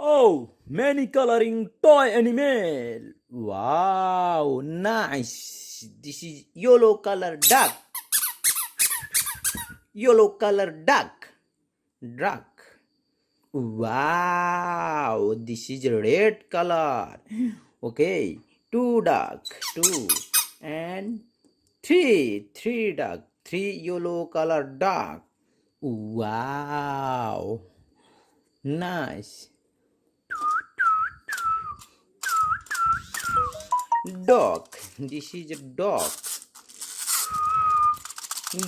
Oh, many coloring toy animal. Wow, nice. This is yellow color duck. Yellow color duck. Duck. Wow, this is red color. Okay, two duck, two and three duck, three yellow color duck. Wow, nice. Dog. This is a dog.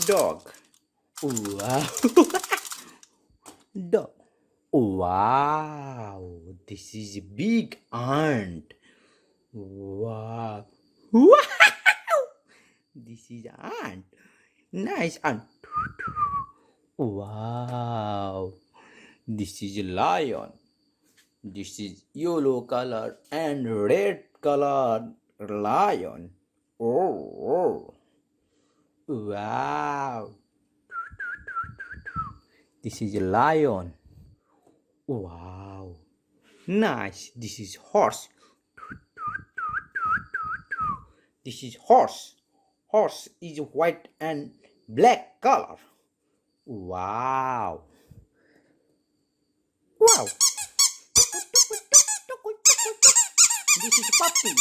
Dog. Wow. Dog. Wow. This is a big ant. Wow. Wow. This is ant. Nice ant. Wow. This is a lion. This is yellow color and red color lion. Oh. Wow. This is a lion. Wow. Nice. This is horse. This is horse. Horse is white and black color. Wow. Wow. This is puppy.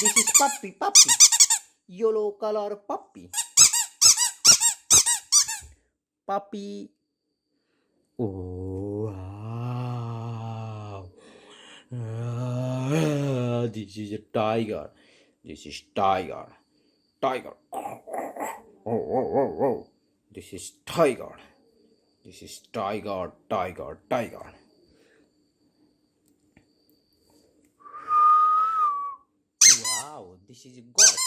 This is puppy. Yellow color puppy. Puppy. Oh, wow. This is a tiger. This is tiger. Tiger. Oh. This is tiger. This is tiger. Wow, this is a goat.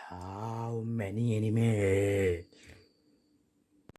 How many animals?